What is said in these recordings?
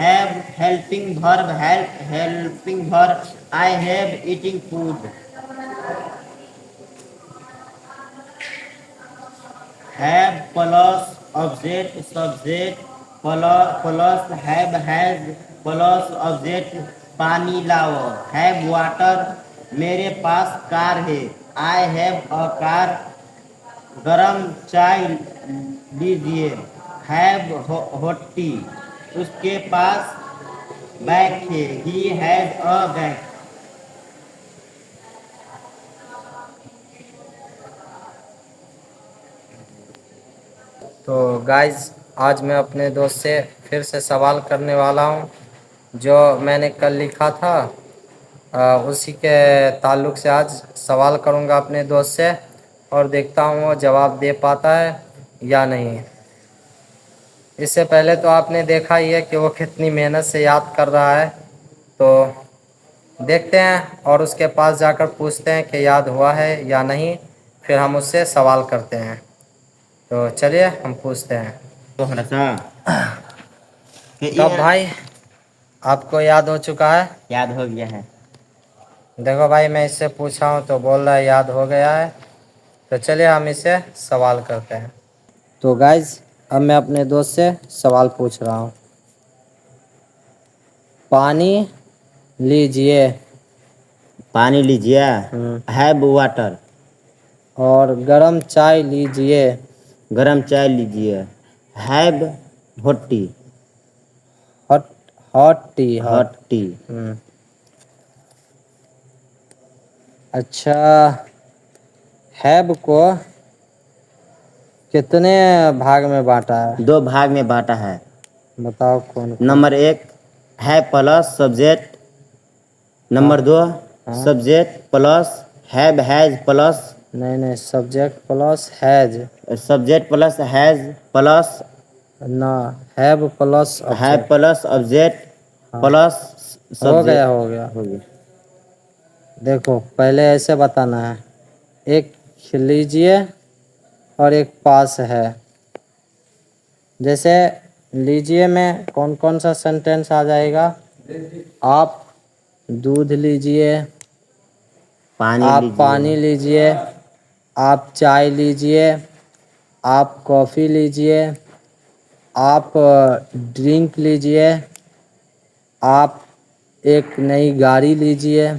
have helping verb, helping verb, I have eating food. Have plus object subject plus have has plus object पानी लाओ. Have water, मेरे पास car है. I have a car. गरम चाय लीजिए. Have hot tea, उसके पास bag है. He has a bag. تو گائز آج میں اپنے دوست سے پھر سے سوال کرنے والا ہوں جو میں نے کل لکھا تھا. اسی کے تعلق سے آج سوال کروں گا اپنے دوست سے اور دیکھتا ہوں وہ جواب دے پاتا ہے یا نہیں. اس سے پہلے تو آپ نے دیکھا ہی ہے کہ وہ کتنی محنت سے یاد کر رہا ہے. تو دیکھتے ہیں اور اس کے پاس جا کر پوچھتے ہیں کہ یاد ہوا ہے یا نہیں. پھر ہم اس سے سوال کرتے ہیں. تو چلیے ہم پوچھتے ہیں. کب بھائی آپ کو یاد ہو چکا ہے؟ یاد ہو گیا ہے. دیکھو بھائی میں اس سے پوچھا ہوں تو بول رہا ہے یاد ہو گیا ہے. تو چلیے ہم اس سے سوال کرتے ہیں. تو گائز اب میں اپنے دوست سے سوال پوچھ رہا ہوں. پانی لیجئے. پانی لیجیے. Have water. اور گرم چائے لیجئے. گرم چائے لیجیے. Have hot tea. Hot tea. Hot tea. اچھا ہیو کو کتنے بھاگ میں بانٹا ہے؟ 2 بھاگ میں بانٹا ہے. بتاؤ کون کون؟ نمبر 1 ہے plus subject. Number 2 subject plus have has plus. نہیں subject plus has. Subject plus has plus نہ ہیو پلس ہے پلس آبجیکٹ پلس ہو گیا سبجیکٹ. ہو گیا. دیکھو پہلے ایسے بتانا ہے. ایک لیجئے اور ایک پاس ہے. جیسے لیجئے میں کون کون سا سینٹینس آ جائے گا؟ آپ دودھ لیجئے. آپ پانی لیجئے. آپ چائے لیجئے. آپ کافی لیجئے. آپ ڈرنک لیجئے. آپ ایک نئی گاڑی لیجئے.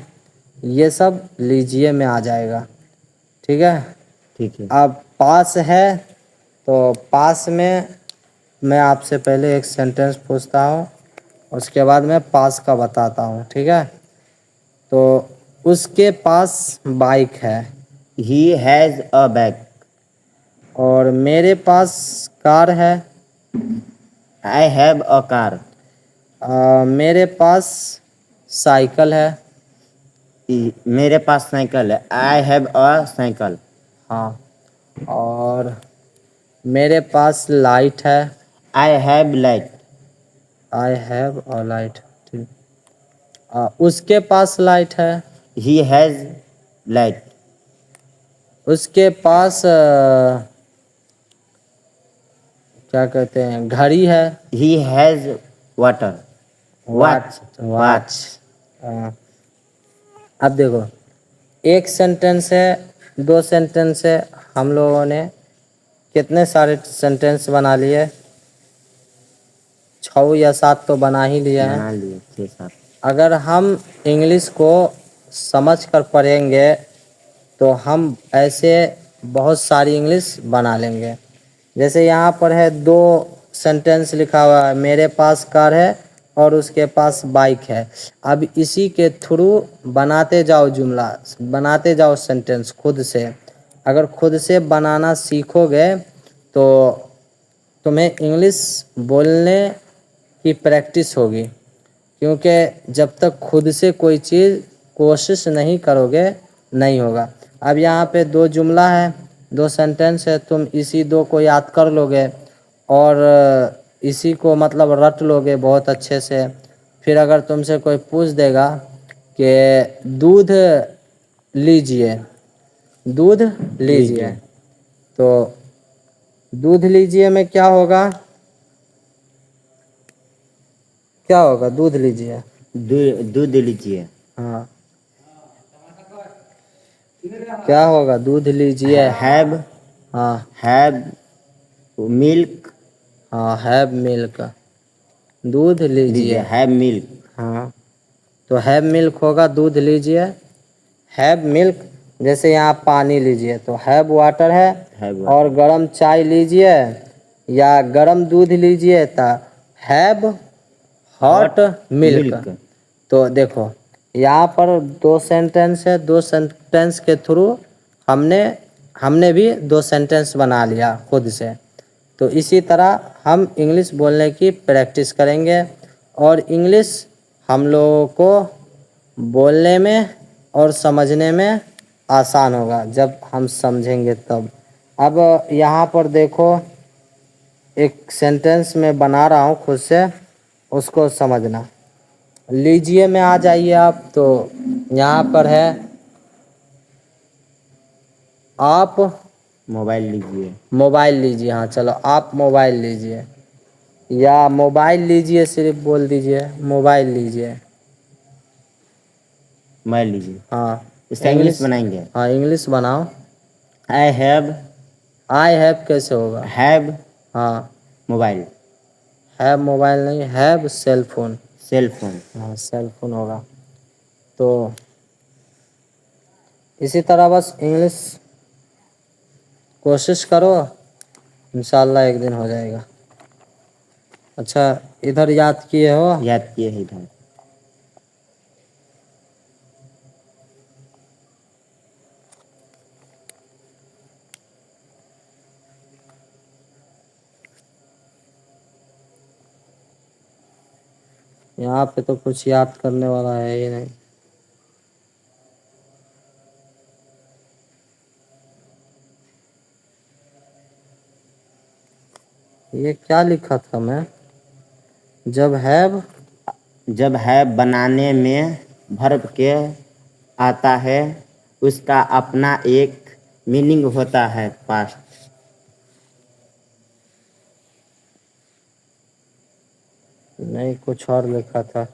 یہ سب لیجئے میں آ جائے گا. ٹھیک ہے. ٹھیک ہے. اب پاس ہے تو پاس میں آپ سے پہلے ایک سینٹینس پوچھتا ہوں. اس کے بعد میں پاس کا بتاتا ہوں. ٹھیک ہے. تو اس کے پاس بائک ہے. He has a bike. اور میرے پاس کار ہے. I have a car. میرے پاس سائیکل ہے. میرے پاس سائیکل ہے. I have a cycle. ہاں. اور میرے پاس لائٹ ہے. I have light. I have a light. اس کے پاس لائٹ ہے. He has light. اس کے پاس کیا کہتے ہیں گھڑی ہے. He has water. واچ. اب دیکھو ایک سینٹینس ہے 2 سینٹینس ہے. ہم لوگوں نے کتنے سارے سینٹینس بنا لیے؟ 6 یا 7 تو بنا ہی لیا ہے. بنا لیے 6-7. اگر ہم انگلش کو سمجھ کر پڑھیں گے تو ہم ایسے بہت ساری انگلش بنا لیں گے. جیسے یہاں پر ہے 2 سینٹینس لکھا ہوا ہے. میرے پاس کار ہے اور اس کے پاس بائک ہے. اب اسی کے تھرو بناتے جاؤ جملہ. بناتے جاؤ سینٹینس خود سے. اگر خود سے بنانا سیکھو گے تو تمہیں انگلش بولنے کی پریکٹس ہوگی. کیونکہ جب تک خود سے کوئی چیز کوشش نہیں کرو گے نہیں ہوگا. اب یہاں پہ 2 جملہ ہے 2 سینٹینس ہے. تم اسی 2 کو یاد کر لو گے اور اسی کو مطلب رٹ لو گے بہت اچھے سے. پھر اگر تم سے کوئی پوچھ دے گا کہ دودھ لیجئے. دودھ لیجئے. تو دودھ لیجئے میں کیا ہوگا؟ क्या होगा? दूध लीजिए। दूध लीजिए। हाँ, क्या होगा? दूध लीजिए। हैव हाँ हैव मिल्क हाँ, हैव मिल्क, दूध लीजिए। लीजिए। Have milk. हाँ, तो हैव मिल्क होगा दूध लीजिए। हैव मिल्क, जैसे यहाँ पानी लीजिए तो हैव वाटर है, हैव और गरम चाय लीजिए या गरम दूध लीजिए तो हैव हॉट मिल्क। तो देखो यहाँ पर दो सेंटेंस है, दो सेंटेंस के थ्रू हमने भी दो सेंटेंस बना लिया खुद से। तो इसी तरह हम इंग्लिश बोलने की प्रैक्टिस करेंगे, और इंग्लिश हम लोगों को बोलने में और समझने में आसान होगा जब हम समझेंगे तब। अब यहाँ पर देखो, एक सेंटेंस में बना रहा हूँ खुद से, उसको समझना। लीजिए में आ जाइए आप, तो यहाँ पर है आप मोबाइल लीजिए। मोबाइल लीजिए। हाँ चलो, आप मोबाइल लीजिए, या मोबाइल लीजिए सिर्फ बोल दीजिए, मोबाइल लीजिए। मोबाइल लीजिए। हाँ, इसका इंग्लिश बनाएंगे। हाँ इंग्लिश बनाओ। आई हैव आई हैव कैसे होगा? हैव हाँ, मोबाइल। हैव मोबाइल नहीं, have cell phone. Cell phone. हाँ, सेल फोन होगा। तो इसी तरह बस इंग्लिश कोशिश करो, इंशाल्लाह एक दिन हो जाएगा। अच्छा, इधर याद किए हो? याद किए है इधर। यहाँ पे तो कुछ याद करने वाला है ही नहीं। ये क्या लिखा था मैं? जब है बनाने में वर्ब के आता है, उसका अपना एक मीनिंग होता है पास्ट। नहीं, कुछ और लिखा था,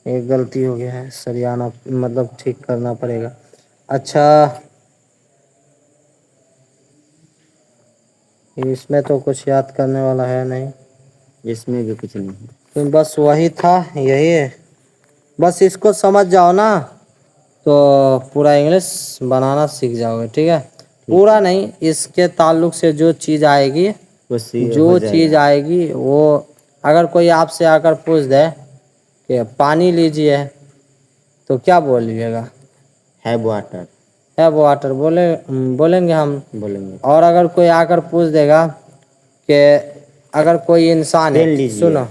एक गलती हो गया है, सरियाना मतलब ठीक करना पड़ेगा। अच्छा, इसमें तो कुछ याद करने वाला है नहीं, इसमें भी कुछ नहीं है। तो बस वही था, यही है। बस इसको समझ जाओ ना, तो पूरा इंग्लिश बनाना सीख जाओगे। ठीक है, पूरा नहीं, इसके ताल्लुक से जो चीज़ आएगी, उसी हो जो चीज़ जाएगा। आएगी वो, अगर कोई आपसे आकर पूछ दे कि पानी लीजिए, तो क्या बोलिएगा? हैव वाटर है वाटर बोलेंगे हम। बोलेंगे। और अगर कोई आकर पूछ देगा कि अगर कोई इंसान पेन है, लीजिए। सुनो,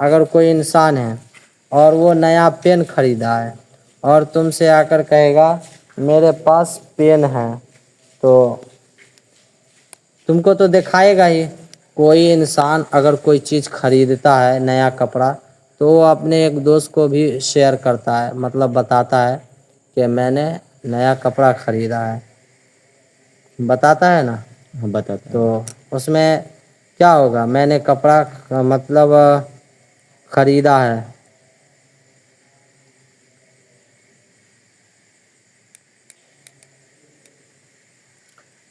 अगर कोई इंसान है और वो नया पेन खरीदा है, और तुमसे आकर कहेगा मेरे पास पेन है, तो तुमको तो दिखाएगा ही। कोई इंसान अगर कोई चीज़ खरीदता है, नया कपड़ा, तो वो अपने एक दोस्त को भी शेयर करता है, मतलब बताता है कि मैंने नया कपड़ा खरीदा है, बताता है ना। हाँ, बताता तो है। उसमें क्या होगा? मैंने कपड़ा मतलब खरीदा है,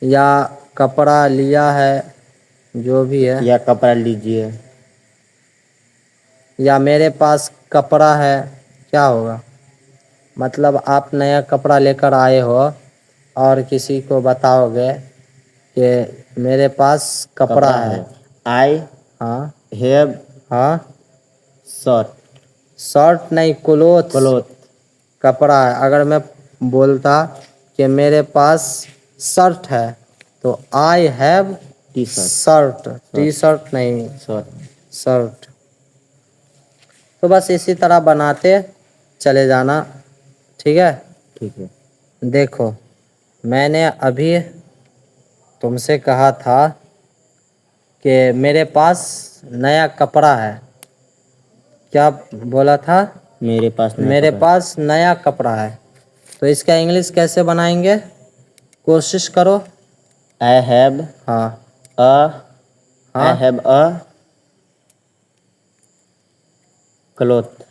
या कपड़ा लिया है, जो भी है, या कपड़ा लीजिए। या मेरे पास कपड़ा है, क्या होगा? मतलब आप नया कपड़ा लेकर आए हो और किसी को बताओगे कि मेरे पास कपड़ा है। आई हाँ हैव हाँ, शर्ट। शर्ट नहीं, क्लोथ, क्लोथ। कपड़ा है। अगर मैं बोलता कि मेरे पास शर्ट है, तो I have T shirt. Shirt, T shirt नहीं, शर्ट। शर्ट। तो बस इसी तरह बनाते चले जाना। ठीक है, ठीक है। देखो मैंने अभी तुमसे कहा था कि मेरे पास नया कपड़ा है, क्या बोला था? मेरे पास नया मेरे कपड़ा। पास नया कपड़ा है। तो इसका इंग्लिश कैसे बनाएंगे? कोशिश करो। आई हैव हाँ अ आई हाँ, हैव अ क्लोथ,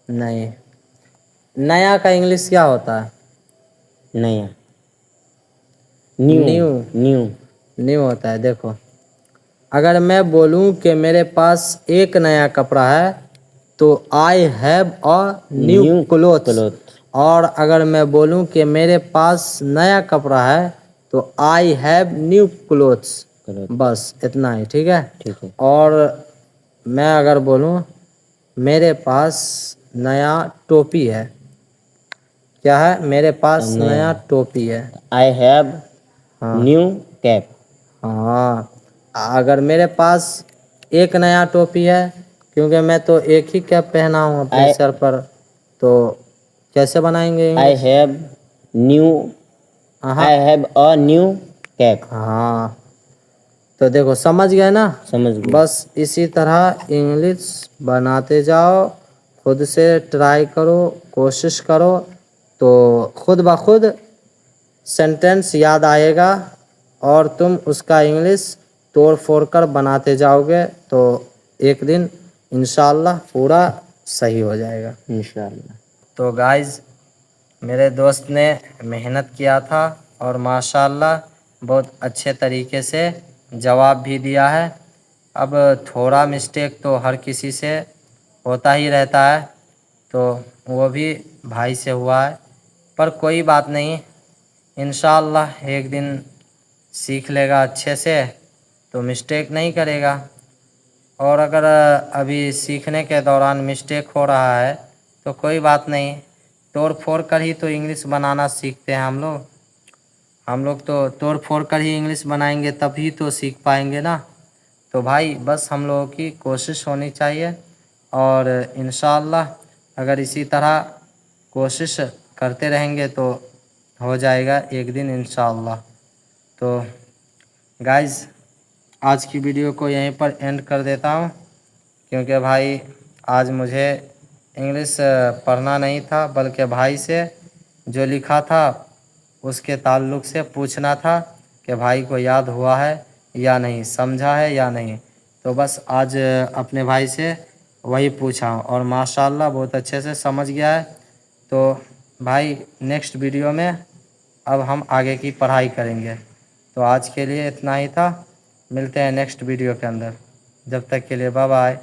नहीं। नया का इंग्लिश क्या होता है? नया, न्यू, न्यू। न्यू, न्यू होता है। देखो, अगर मैं बोलूं कि मेरे पास एक नया कपड़ा है तो I have a new new clothes. Cloth, और अगर मैं बोलूं कि मेरे पास नया कपड़ा है तो I have new clothes. Cloth, बस इतना ही, ठीक है। ठीक है। और मैं अगर बोलूं मेरे पास नया टोपी है, क्या है? मेरे पास नया नया है। टोपी है। आई हैव हाँ न्यू कैप, हाँ। अगर मेरे पास एक नया टोपी है, क्योंकि मैं तो एक ही कैप पहना हूँ अपने आई सर पर, तो कैसे बनाएंगे आई इंग्लिश? हैव न्यू, हाँ I have a new cap. हाँ। तो देखो, समझ गए ना? समझ गए। बस इसी तरह इंग्लिश बनाते जाओ, खुद से ट्राई करो, कोशिश करो, तो खुद ब खुद सेंटेंस याद आएगा और तुम उसका इंग्लिश तोड़ फोड़ कर बनाते जाओगे तो एक दिन इंशाल्लाह पूरा सही हो जाएगा। इंशाल्लाह। तो गाइज, मेरे दोस्त ने मेहनत किया था और माशाल्लाह बहुत अच्छे तरीके से जवाब भी दिया है। अब थोड़ा मिस्टेक तो हर किसी से होता ही रहता है, तो वो भी भाई से हुआ है, पर कोई बात नहीं, इंशाल्लाह एक दिन सीख लेगा अच्छे से तो मिस्टेक नहीं करेगा। और अगर अभी सीखने के दौरान मिस्टेक हो रहा है तो कोई बात नहीं, तोड़ फोड़ कर ही तो इंग्लिश बनाना सीखते हैं हम लोग तो तोड़ फोड़ कर ही इंग्लिश बनाएंगे तभी तो सीख पाएंगे ना। तो भाई बस हम लोगों की कोशिश होनी चाहिए और इंशाल्लाह अगर इसी तरह कोशिश करते रहेंगे तो हो जाएगा एक दिन इंशाल्लाह। तो गाइज़, आज की वीडियो को यहीं पर एंड कर देता हूँ, क्योंकि भाई आज मुझे इंग्लिश पढ़ना नहीं था बल्कि भाई से जो लिखा था उसके ताल्लुक़ से पूछना था कि भाई को याद हुआ है या नहीं, समझा है या नहीं। तो बस आज अपने भाई से वही पूछा और माशाल्लाह बहुत अच्छे से समझ गया है। तो भाई नेक्स्ट वीडियो में अब हम आगे की पढ़ाई करेंगे। तो आज के लिए इतना ही था, मिलते हैं नेक्स्ट वीडियो के अंदर, जब तक के लिए बाय बाय।